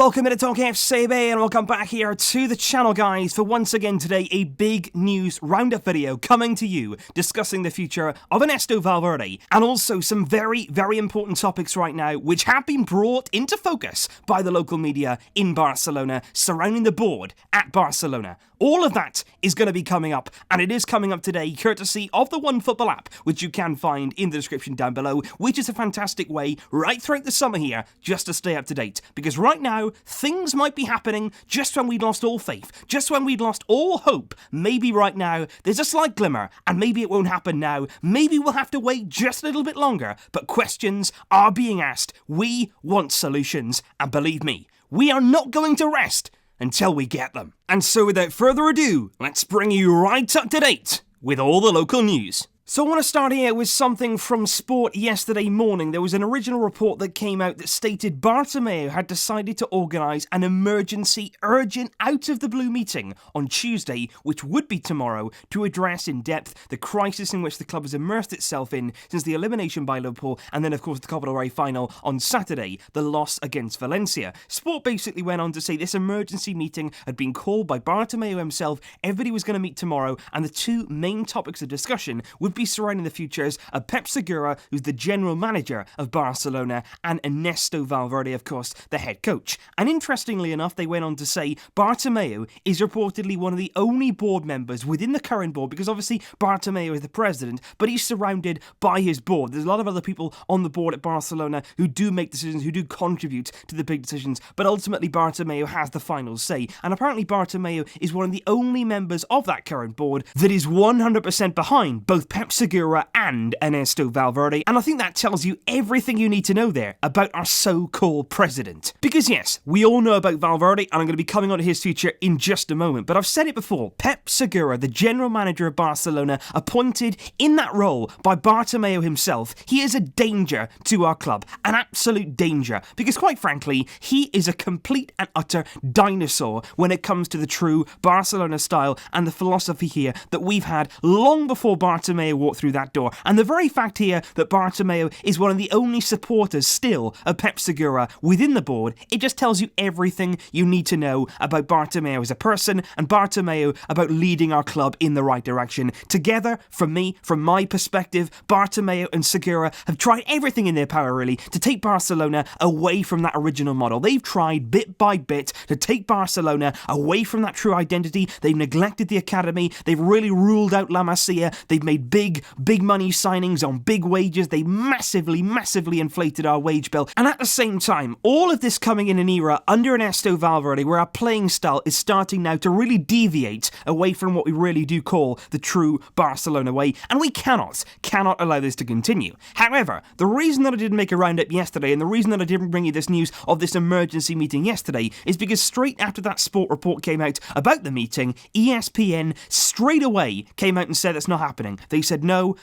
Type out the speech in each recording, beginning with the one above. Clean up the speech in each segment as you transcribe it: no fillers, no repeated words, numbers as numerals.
welcome to TalkFCB and welcome back here to the channel, guys, for once again today a big news roundup video coming to you discussing the future of Ernesto Valverde and also some very important topics right now which have been brought into focus by the local media in Barcelona surrounding the board at Barcelona. All of that is going to be coming up, and it is coming up today courtesy of the OneFootball app, which you can find in the description down below, which is a fantastic way right throughout the summer here just to stay up to date. Because right now, things might be happening just when we'd lost all faith, just when we'd lost all hope. Maybe right now, there's a slight glimmer, and maybe it won't happen now. Maybe we'll have to wait just a little bit longer, but questions are being asked. We want solutions, and believe me, we are not going to rest until we get them. And so without further ado, let's bring you right up to date with all the local news. So I want to start here with something from Sport yesterday morning. There was an original report that came out that stated Bartomeu had decided to organise an emergency, urgent, out-of-the-blue meeting on Tuesday, which would be tomorrow, to address in depth the crisis in which the club has immersed itself in since the elimination by Liverpool, and then of course the Copa del Rey final on Saturday, the loss against Valencia. Sport basically went on to say this emergency meeting had been called by Bartomeu himself, everybody was going to meet tomorrow, and the two main topics of discussion would be surrounding the futures of Pep Segura, who's the general manager of Barcelona, and Ernesto Valverde, of course, the head coach. And interestingly enough, they went on to say Bartomeu is reportedly one of the only board members within the current board, because obviously Bartomeu is the president, but he's surrounded by his board. There's a lot of other people on the board at Barcelona who do make decisions, who do contribute to the big decisions, but ultimately Bartomeu has the final say. And apparently Bartomeu is one of the only members of that current board that is 100% behind both Pep Segura and Ernesto Valverde, and I think that tells you everything you need to know there about our so-called president. Because yes, we all know about Valverde, and I'm going to be coming on to his future in just a moment, but I've said it before, Pep Segura, the general manager of Barcelona, appointed in that role by Bartomeu himself, he is a danger to our club, an absolute danger, because quite frankly, he is a complete and utter dinosaur when it comes to the true Barcelona style and the philosophy here that we've had long before Bartomeu walked through that door. And the very fact here that Bartomeu is one of the only supporters still of Pep Segura within the board, it just tells you everything you need to know about Bartomeu as a person and Bartomeu about leading our club in the right direction. Together, from my perspective, Bartomeu and Segura have tried everything in their power really to take Barcelona away from that original model. They've tried bit by bit to take Barcelona away from that true identity. They've neglected the academy. They've really ruled out La Masia. They've made big money signings on big wages. They massively inflated our wage bill. And at the same time, all of this coming in an era under Ernesto Valverde where our playing style is starting now to really deviate away from what we really do call the true Barcelona way. And we cannot allow this to continue. However, the reason that I didn't make a roundup yesterday and the reason that I didn't bring you this news of this emergency meeting yesterday is because straight after that Sport report came out about the meeting, ESPN straight away came out and said it's not happening. They said no.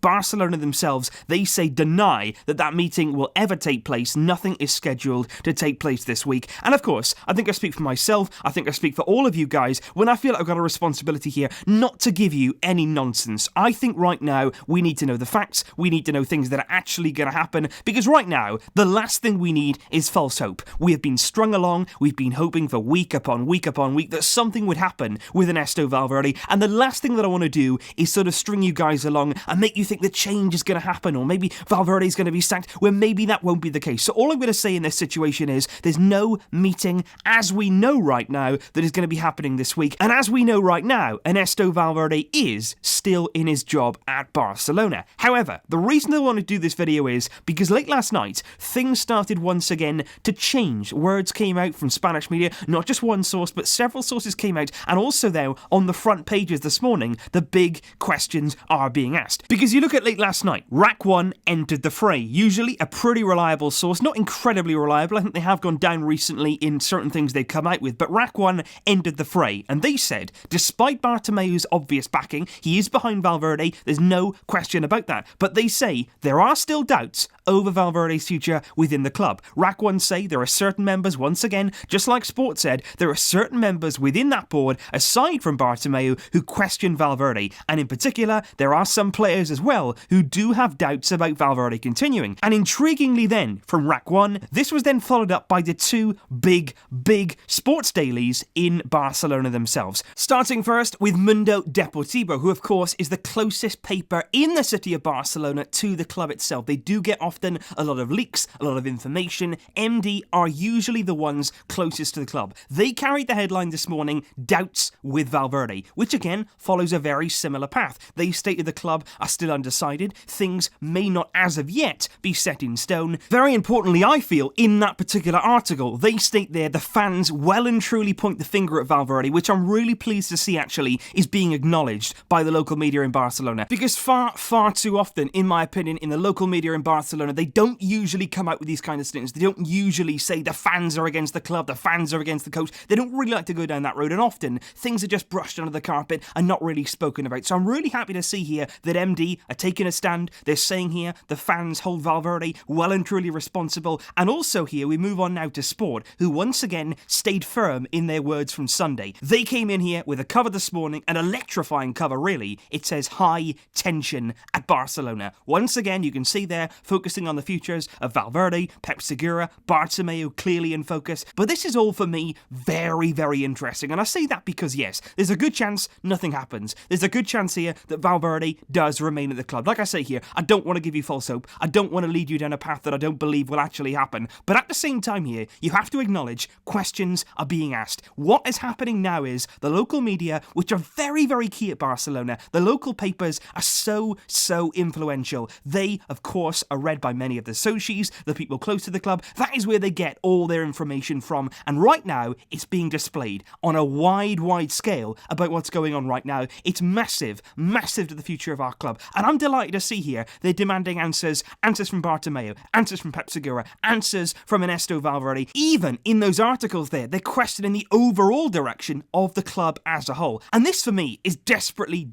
Barcelona themselves, they say deny that meeting will ever take place. Nothing is scheduled to take place this week. And of course, I think I speak for myself, I think I speak for all of you guys when I feel like I've got a responsibility here not to give you any nonsense. I think right now we need to know the facts, we need to know things that are actually going to happen, because right now, the last thing we need is false hope. We have been strung along, we've been hoping for week upon week that something would happen with Ernesto Valverde, and the last thing that I want to do is sort of string you guys along and make you think that change is going to happen, or maybe Valverde is going to be sacked, when maybe that won't be the case. So all I'm going to say in this situation is there's no meeting, as we know right now, that is going to be happening this week. And as we know right now, Ernesto Valverde is still in his job at Barcelona. However, the reason I want to do this video is because late last night, things started once again to change. Words came out from Spanish media, not just one source, but several sources came out, and also now on the front pages this morning, the big questions are being asked. Because you look at late last night, Rack 1 entered the fray. Usually a pretty reliable source, not incredibly reliable. I think they have gone down recently in certain things they've come out with, but Rack 1 entered the fray, and they said, despite Bartomeu's obvious backing, he is behind Valverde, there's no question about that, but they say there are still doubts over Valverde's future within the club. Rack 1 say there are certain members, once again, just like Sport said, there are certain members within that board, aside from Bartomeu, who question Valverde, and in particular, there are some players as well who do have doubts about Valverde continuing. And intriguingly then, from Rack 1, this was then followed up by the two big sports dailies in Barcelona themselves. Starting first with Mundo Deportivo, who of course is the closest paper in the city of Barcelona to the club itself. They do get often a lot of leaks, a lot of information. MD are usually the ones closest to the club. They carried the headline this morning, doubts with Valverde, which again follows a very similar path. They stated the club are still undecided, things may not as of yet be set in stone. Very importantly, I feel, in that particular article, they state there the fans well and truly point the finger at Valverde, which I'm really pleased to see actually is being acknowledged by the local media in Barcelona, because far too often, in my opinion, in the local media in Barcelona, they don't usually come out with these kind of statements. They don't usually say the fans are against the club, the fans are against the coach. They don't really like to go down that road, and often things are just brushed under the carpet and not really spoken about. So I'm really happy to see here that MD are taking a stand. They're saying here the fans hold Valverde well and truly responsible. And also here we move on now to Sport, who once again stayed firm in their words from Sunday. They came in here with a cover this morning, an electrifying cover really. It says high tension at Barcelona. Once again, you can see there focusing on the futures of Valverde, Pep Segura, Bartomeu clearly in focus. But this is all for me very interesting. And I say that because yes, there's a good chance nothing happens. There's a good chance here that Valverde does remain at the club. Like I say here, I don't want to give you false hope. I don't want to lead you down a path that I don't believe will actually happen. But at the same time here, you have to acknowledge questions are being asked. What is happening now is the local media, which are very key at Barcelona, the local papers are so influential. They, of course, are read by many of the socios, the people close to the club. That is where they get all their information from. And right now, it's being displayed on a wide scale about what's going on right now. It's massive to the future of our club. And I'm delighted to see here they're demanding answers from Bartomeu, answers from Pep Segura, answers from Ernesto Valverde. Even in those articles there, they're questioning the overall direction of the club as a whole. And this for me is desperately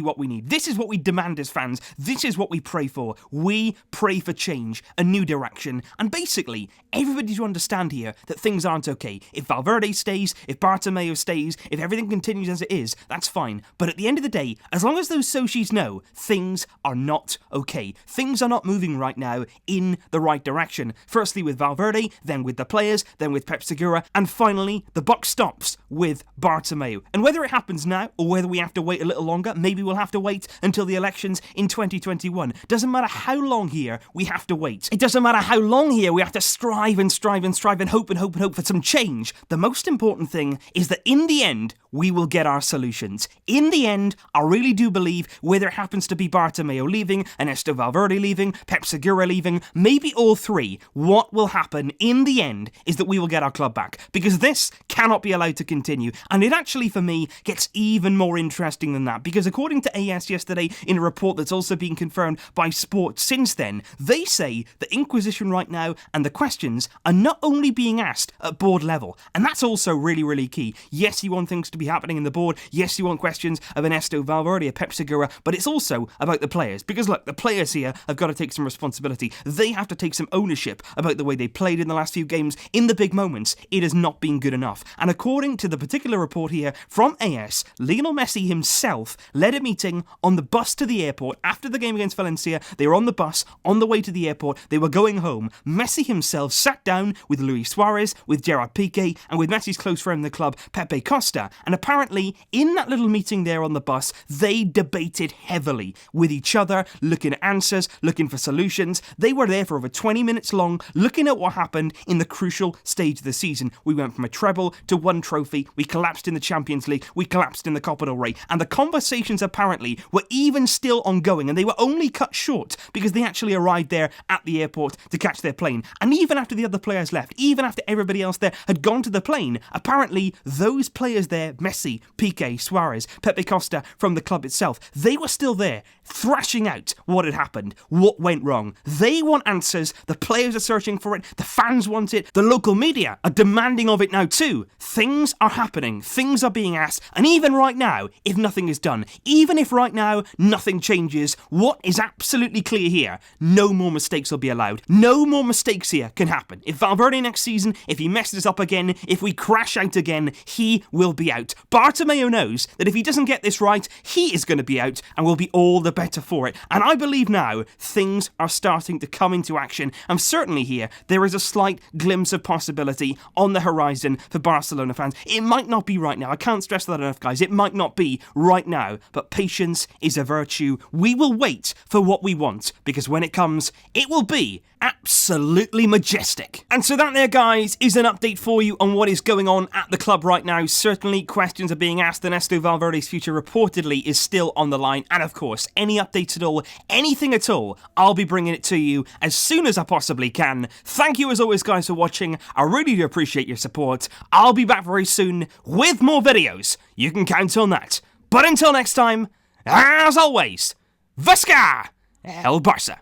what we need. This is what we demand as fans. This is what we pray for. We pray for change, a new direction, and basically everybody to understand here that things aren't okay. If Valverde stays, if Bartomeu stays, if everything continues as it is, that's fine. But at the end of the day, as long as those socios know, things are not okay. Things are not moving right now in the right direction. Firstly with Valverde, then with the players, then with Pep Segura, and finally the buck stops with Bartomeu. And whether it happens now or whether we have to wait a little longer, maybe we'll have to wait until the elections in 2021. Doesn't matter how long here we have to wait. It doesn't matter how long here we have to strive and hope for some change. The most important thing is that in the end, we will get our solutions. In the end, I really do believe whether it happens to be Bartomeu leaving, Ernesto Valverde leaving, Pep Segura leaving, maybe all three, what will happen in the end is that we will get our club back. Because this cannot be allowed to continue. And it actually, for me, gets even more interesting than that. Because according to AS yesterday, in a report that's also been confirmed by Sport since then, they say the inquisition right now and the questions are not only being asked at board level. And that's also really key. Yes, you want things to be happening in the board. Yes, you want questions of Ernesto Valverde, of Pep Segura, but it's also about the players. Because look, the players here have got to take some responsibility. They have to take some ownership about the way they played in the last few games. In the big moments, it has not been good enough. And according to the particular report here from AS, Lionel Messi himself led a meeting on the bus to the airport after the game against Valencia. They were on the bus, on the way to the airport. They were going home. Messi himself sat down with Luis Suarez, with Gerard Piqué, and with Messi's close friend in the club, Pepe Costa. And apparently, in that little meeting there on the bus, they debated heavily with each other, looking at answers, looking for solutions. They were there for over 20 minutes long, looking at what happened in the crucial stage of the season. We went from a treble to one trophy. We collapsed in the Champions League. We collapsed in the Copa del Rey. And the conversations apparently were even still ongoing, and they were only cut short because they actually arrived there at the airport to catch their plane. And even after the other players left, even after everybody else there had gone to the plane, apparently those players there, Messi, Piqué, Suarez, Pepe Costa from the club itself, they were still there thrashing out what had happened, what went wrong. They want answers, the players are searching for it, the fans want it, the local media are demanding of it now too. Things are happening, things are being asked, and even right now, if nothing is done, even if right now nothing changes, what is absolutely clear here, no more mistakes will be allowed. No more mistakes here can happen. If Valverde next season, if he messes up again, if we crash out again, he will be out. out. Bartomeu knows that if he doesn't get this right, he is going to be out and will be all the better for it. And I believe now things are starting to come into action. And certainly here, there is a slight glimpse of possibility on the horizon for Barcelona fans. It might not be right now. I can't stress that enough, guys. It might not be right now, but patience is a virtue. We will wait for what we want, because when it comes, it will be absolutely majestic. And so that there, guys, is an update for you on what is going on at the club right now. Certainly questions are being asked. Ernesto Valverde's future reportedly is still on the line. And of course, any updates at all, anything at all, I'll be bringing it to you as soon as I possibly can. Thank you as always, guys, for watching. I really do appreciate your support. I'll be back very soon with more videos. You can count on that. But until next time, as always, Visca El Barça.